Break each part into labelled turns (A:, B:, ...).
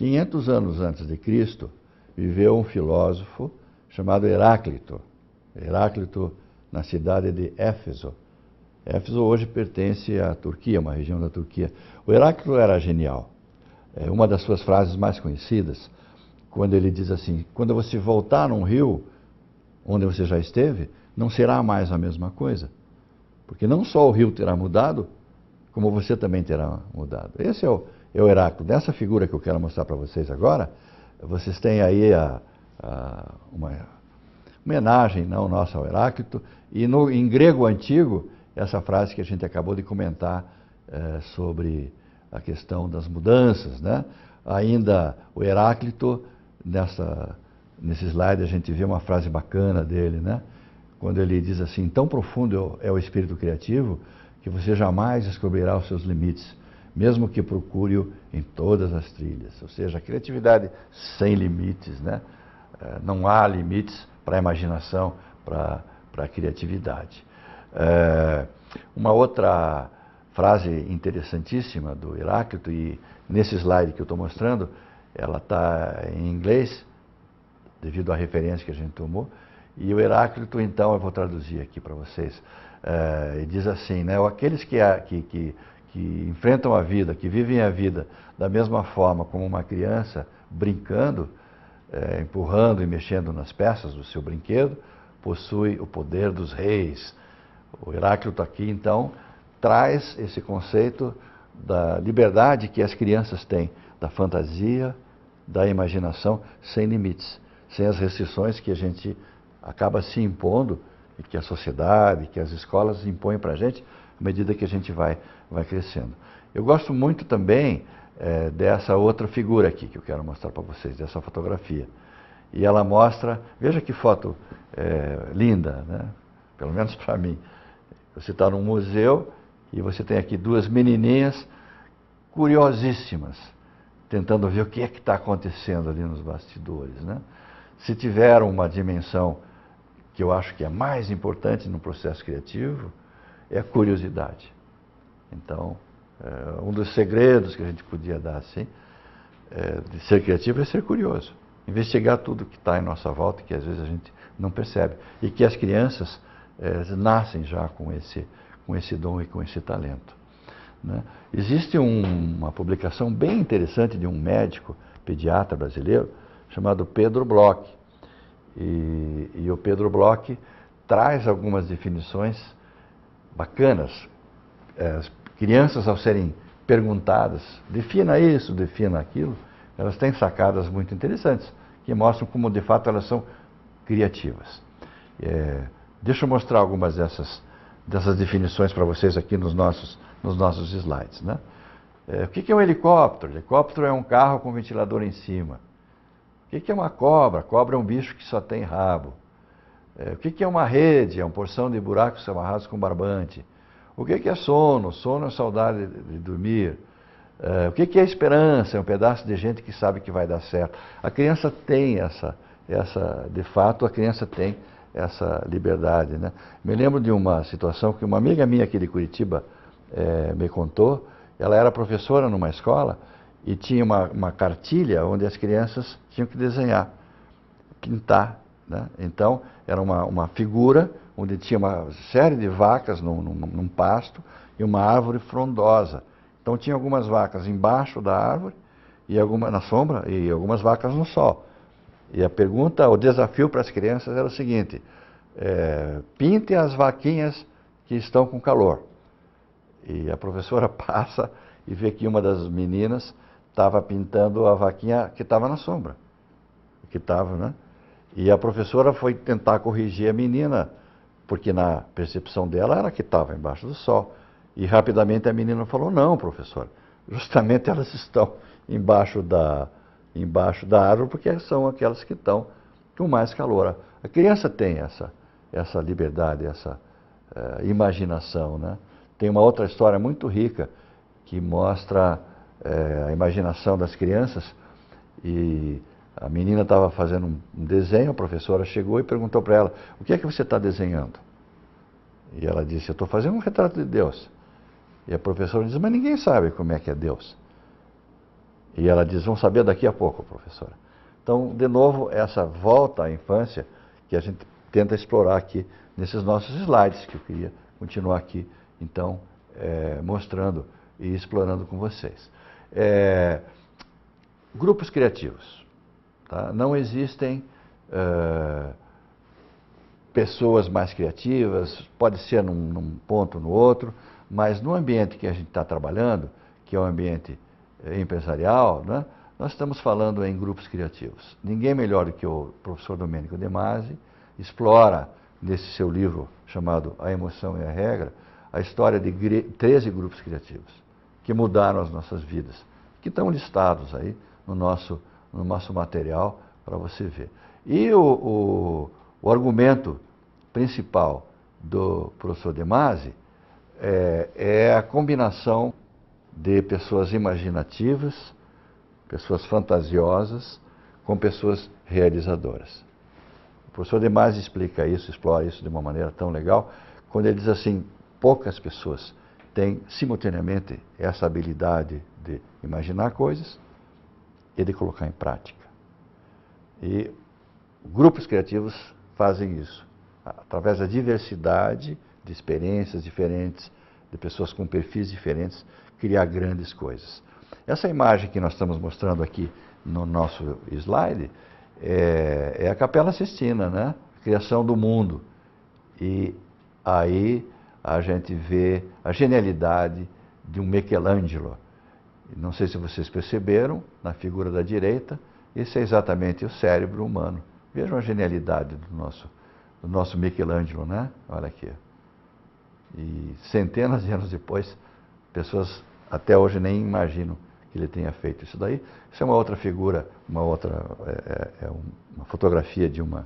A: 500 anos antes de Cristo, viveu um filósofo chamado Heráclito. Heráclito, na cidade de Éfeso. Éfeso hoje pertence à Turquia, uma região da Turquia. O Heráclito era genial. Uma das suas frases mais conhecidas, quando ele diz assim: quando você voltar num rio onde você já esteve, não será mais a mesma coisa. Porque não só o rio terá mudado, como você também terá mudado. Esse é o Heráclito. Nessa figura que eu quero mostrar para vocês agora, vocês têm aí uma homenagem não nossa ao Heráclito, e em grego antigo, essa frase que a gente acabou de comentar sobre a questão das mudanças, né? Ainda o Heráclito, nesse slide a gente vê uma frase bacana dele, né? Quando ele diz assim: tão profundo é o espírito criativo que você jamais descobrirá os seus limites, mesmo que procure-o em todas as trilhas. Ou seja, a criatividade sem limites, né? Não há limites para a imaginação, para a criatividade. Uma outra frase interessantíssima do Heráclito, e nesse slide que eu estou mostrando, ela está em inglês, devido à referência que a gente tomou, e o Heráclito, então, eu vou traduzir aqui para vocês. Ele diz assim, né, aqueles que enfrentam a vida, que vivem a vida da mesma forma como uma criança, brincando, empurrando e mexendo nas peças do seu brinquedo, possui o poder dos reis. O Heráclito aqui, então, traz esse conceito da liberdade que as crianças têm, da fantasia, da imaginação, sem limites, sem as restrições que a gente acaba se impondo, e que a sociedade, que as escolas impõem para a gente, à medida que a gente vai crescendo. Eu gosto muito também dessa outra figura aqui, que eu quero mostrar para vocês, dessa fotografia. E ela mostra, veja que foto linda, né? Pelo menos para mim. Você está num museu e você tem aqui duas menininhas curiosíssimas, tentando ver o que é que está acontecendo ali nos bastidores, né? Se tiver uma dimensão que eu acho que é mais importante no processo criativo, é a curiosidade. Então, um dos segredos que a gente podia dar assim, de ser criativo é ser curioso. Investigar tudo que está em nossa volta, que às vezes a gente não percebe. E que as crianças nascem já com esse dom e com esse talento, né? Existe uma publicação bem interessante de um médico pediatra brasileiro chamado Pedro Bloch. E o Pedro Bloch traz algumas definições bacanas. As crianças, ao serem perguntadas, defina isso, defina aquilo, elas têm sacadas muito interessantes, que mostram como de fato elas são criativas. Deixa eu mostrar algumas dessas definições para vocês aqui nos nossos slides, né? O que é um helicóptero? Helicóptero é um carro com ventilador em cima. O que é uma cobra? Cobra é um bicho que só tem rabo. O que é uma rede? É uma porção de buracos amarrados com barbante. O que é sono? Sono é saudade de dormir. O que é esperança? É um pedaço de gente que sabe que vai dar certo. A criança tem de fato, a criança tem essa liberdade, né? Me lembro de uma situação que uma amiga minha aqui de Curitiba me contou. Ela era professora numa escola e tinha uma cartilha onde as crianças tinham que desenhar, pintar, né? Então, era uma figura onde tinha uma série de vacas num pasto e uma árvore frondosa. Então, tinha algumas vacas embaixo da árvore, na sombra, e algumas vacas no sol. E o desafio para as crianças era o seguinte: pintem as vaquinhas que estão com calor. E a professora passa e vê que uma das meninas estava pintando a vaquinha que estava na sombra. Né? E a professora foi tentar corrigir a menina, porque na percepção dela era que estava embaixo do sol. E rapidamente a menina falou: não, professora, justamente elas estão embaixo da árvore, porque são aquelas que estão com mais calor. A criança tem essa liberdade, essa imaginação, né? Tem uma outra história muito rica que mostra a imaginação das crianças. E a menina estava fazendo um desenho, a professora chegou e perguntou para ela: o que é que você está desenhando? E ela disse: eu estou fazendo um retrato de Deus. E a professora disse: mas ninguém sabe como é que é Deus. E ela diz, vão saber daqui a pouco, professora. Então, de novo, essa volta à infância que a gente tenta explorar aqui nesses nossos slides, que eu queria continuar aqui, então, mostrando e explorando com vocês. Grupos criativos. Tá? Não existem pessoas mais criativas, pode ser num ponto ou no outro, mas no ambiente que a gente está trabalhando, que é o ambiente empresarial, né, nós estamos falando em grupos criativos. Ninguém melhor do que o professor Domênico De Masi explora, nesse seu livro chamado A Emoção e a Regra, a história de 13 grupos criativos que mudaram as nossas vidas, que estão listados aí no nosso material para você ver. E o argumento principal do professor De Masi é a combinação de pessoas imaginativas, pessoas fantasiosas, com pessoas realizadoras. O professor De Masi explica isso, explora isso de uma maneira tão legal, quando ele diz assim, poucas pessoas têm simultaneamente essa habilidade de imaginar coisas e de colocar em prática. E grupos criativos fazem isso, através da diversidade de experiências diferentes, de pessoas com perfis diferentes, criar grandes coisas. Essa imagem que nós estamos mostrando aqui no nosso slide é a Capela Sistina, né? Criação do mundo. E aí a gente vê a genialidade de um Michelangelo. Não sei se vocês perceberam, na figura da direita, esse é exatamente o cérebro humano. Vejam a genialidade do nosso Michelangelo, né? Olha aqui. E centenas de anos depois, pessoas até hoje nem imaginam que ele tenha feito isso daí. Isso é uma outra figura, uma fotografia de uma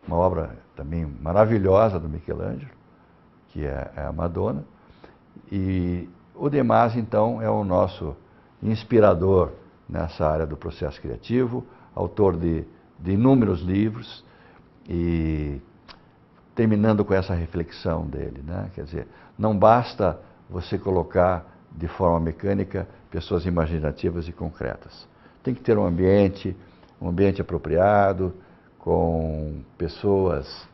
A: obra também maravilhosa do Michelangelo, que é a Madonna. E o De Masi, então, é o nosso inspirador nessa área do processo criativo, autor de inúmeros livros, e terminando com essa reflexão dele, né? Quer dizer, não basta você colocar de forma mecânica pessoas imaginativas e concretas. Tem que ter um ambiente apropriado, com pessoas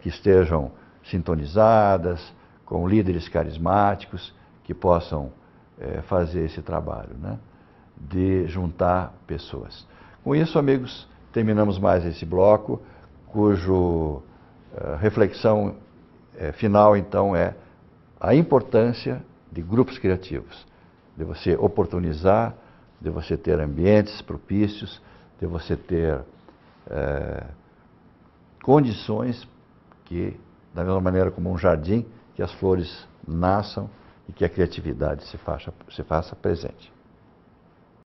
A: que estejam sintonizadas, com líderes carismáticos que possam fazer esse trabalho, né? De juntar pessoas. Com isso, amigos, terminamos mais esse bloco, cujo reflexão final, então, é a importância de grupos criativos, de você oportunizar, de você ter ambientes propícios, de você ter condições que, da mesma maneira como um jardim, que as flores nasçam e que a criatividade se faça presente.